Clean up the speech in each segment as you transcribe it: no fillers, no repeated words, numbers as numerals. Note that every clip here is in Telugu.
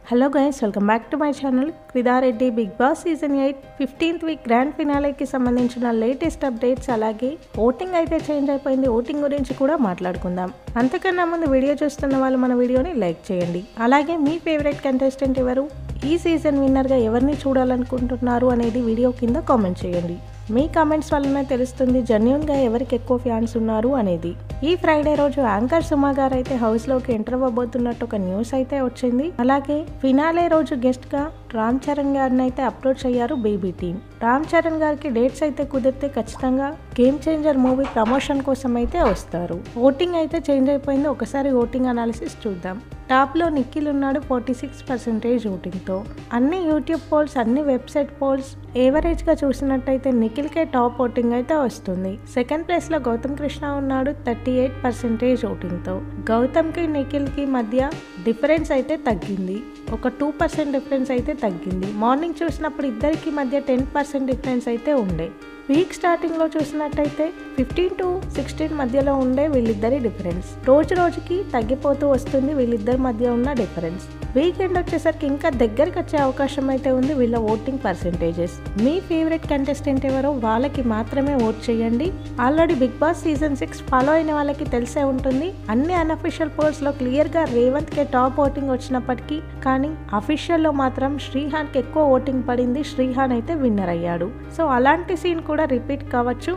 Hello guys, welcome back to my channel. క్రిదారెడ్డి big boss season 8 15th week grand ఫినాలేకి సంబంధించిన లేటెస్ట్ అప్డేట్స్, అలాగే ఓటింగ్ అయితే చేంజ్ అయిపోయింది. ఓటింగ్ గురించి కూడా మాట్లాడుకుందాం. అంతకన్నా ముందు వీడియో చూస్తున్న వాళ్ళు మన వీడియోని లైక్ చేయండి. అలాగే మీ ఫేవరెట్ కంటెస్టెంట్ ఎవరు, ఈ సీజన్ విన్నర్గా ఎవరిని చూడాలనుకుంటున్నారు అనేది వీడియో కింద కామెంట్ చేయండి. మీ కామెంట్స్ వల్లనే తెలుస్తుంది జెన్యూన్గా ఎవరికి ఎక్కువ ఫ్యాన్స్ ఉన్నారు అనేది. ఈ ఫ్రైడే రోజు యాంకర్ సుమా గారు అయితే హౌస్లోకి ఎంటర్ అవ్వబోతున్నట్టు ఒక న్యూస్ అయితే వచ్చింది. అలాగే ఫినాలే రోజు గెస్ట్గా రామ్ చరణ్ గారిని అయితే అప్రోచ్ అయ్యారు బేబీ టీమ్. రామ్ చరణ్ గారికి డేట్స్ అయితే కుదిరితే ఖచ్చితంగా గేమ్ చేంజర్ మూవీ ప్రమోషన్ కోసం అయితే వస్తారు. ఓటింగ్ అయితే చేంజ్ అయిపోయింది. ఒకసారి ఓటింగ్ అనాలిసిస్ చూద్దాం. టాప్లో నిఖిల్ ఉన్నాడు 46% ఓటింగ్తో. అన్ని యూట్యూబ్ పోల్స్, అన్ని వెబ్సైట్ పోల్స్ ఏవరేజ్గా చూసినట్టయితే నిఖిల్కే టాప్ ఓటింగ్ అయితే వస్తుంది. సెకండ్ ప్లేస్లో గౌతమ్ కృష్ణ ఉన్నాడు 38% ఓటింగ్తో. గౌతమ్కి నిఖిల్కి మధ్య డిఫరెన్స్ అయితే తగ్గింది. ఒక 2% డిఫరెన్స్ అయితే తగ్గింది. మార్నింగ్ చూసినప్పుడు ఇద్దరికి మధ్య 10% డిఫరెన్స్ అయితే ఉండే. వీక్ స్టార్టింగ్లో చూసినట్టయితే 15 to 16 మధ్యలో ఉండే వీళ్ళిద్దరి డిఫరెన్స్ రోజు రోజుకి తగ్గిపోతూ వస్తుంది. వీళ్ళిద్దరి మధ్య ఉన్న డిఫరెన్స్ వీకెండ్ వచ్చేసరికి ఇంకా దగ్గరికి వచ్చే అవకాశం అయితే ఉంది వీళ్ళ ఓటింగ్ పర్సెంటేజెస్. మీ ఫేవరెట్ కంటెస్టెంట్ ఎవరో వాళ్ళకి మాత్రమే ఓట్ చేయండి. Already Bigg boss season 6 follow అయిన వాళ్ళకి తెలిసే ఉంటుంది. అన్ని అన్అఫీషియల్ పోల్స్లో క్లియర్గా రేవంత్కే టాప్ ఓటింగ్ వచ్చినప్పటికీ కానీ అఫీషియల్లో మాత్రం శ్రీహాన్కి ఎక్కువ ఓటింగ్ పడింది. శ్రీహాన్ అయితే విన్నర్ అయ్యాడు. సో అలాంటి సీన్ కూడా రిపీట్ కావచ్చు.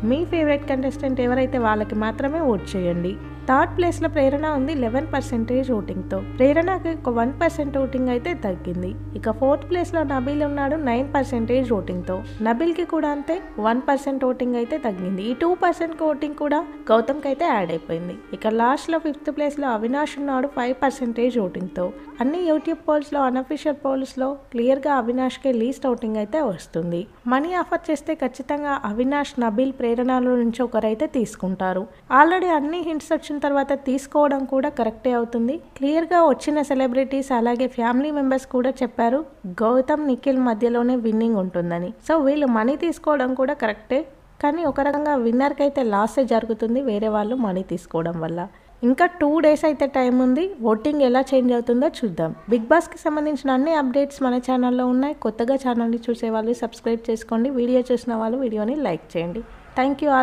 మీ ఫేవరెట్ కంటెస్టెంట్ ఎవరైతే వాళ్ళకి మాత్రమే ఓట్ చేయండి. థర్డ్ ప్లేస్లో ప్రేరణ ఉంది 11% ఓటింగ్తో. ప్రేరణకి ఒక 1% ఓటింగ్ అయితే తగ్గింది. ఇక ఫోర్త్ ప్లేస్లో నబీల్ ఉన్నాడు 9% ఓటింగ్తో. నబీల్కి కూడా అంతే 1% ఓటింగ్ అయితే తగ్గింది. ఈ 2% ఓటింగ్ కూడా గౌతమ్కి అయితే యాడ్ అయిపోయింది. ఇక లాస్ట్లో ఫిఫ్త్ ప్లేస్లో అవినాష్ ఉన్నాడు 5% ఓటింగ్తో. అన్ని యూట్యూబ్ పోల్స్లో, అన్అఫీషియల్ పోల్స్లో క్లియర్గా అవినాష్కే లీస్ట్ ఓటింగ్ అయితే వస్తుంది. మనీ ఆఫర్ చేస్తే ఖచ్చితంగా అవినాష్, నబీల్, ప్రేరణలో నుంచి ఒకరైతే తీసుకుంటారు. ఆల్రెడీ అన్ని హింట్స్ వచ్చిన తర్వాత తీసుకోవడం కూడా కరెక్టే అవుతుంది. క్లియర్గా వచ్చిన సెలబ్రిటీస్ అలాగే ఫ్యామిలీ మెంబర్స్ కూడా చెప్పారు గౌతమ్, నిఖిల్ మధ్యలోనే విన్నింగ్ ఉంటుందని. సో వీళ్ళు మనీ తీసుకోవడం కూడా కరెక్టే. కానీ ఒక రకంగా విన్నర్కి అయితే లాసే జరుగుతుంది వేరే వాళ్ళు మనీ తీసుకోవడం వల్ల. ఇంకా 2 days అయితే టైం ఉంది. ఓటింగ్ ఎలా చేంజ్ అవుతుందో చూద్దాం. బిగ్ బాస్కి సంబంధించిన అన్ని అప్డేట్స్ మన ఛానల్లో ఉన్నాయి. కొత్తగా ఛానల్ని చూసే వాళ్ళు సబ్స్క్రైబ్ చేసుకోండి. వీడియో చూసిన వాళ్ళు వీడియోని లైక్ చేయండి. Thank you all.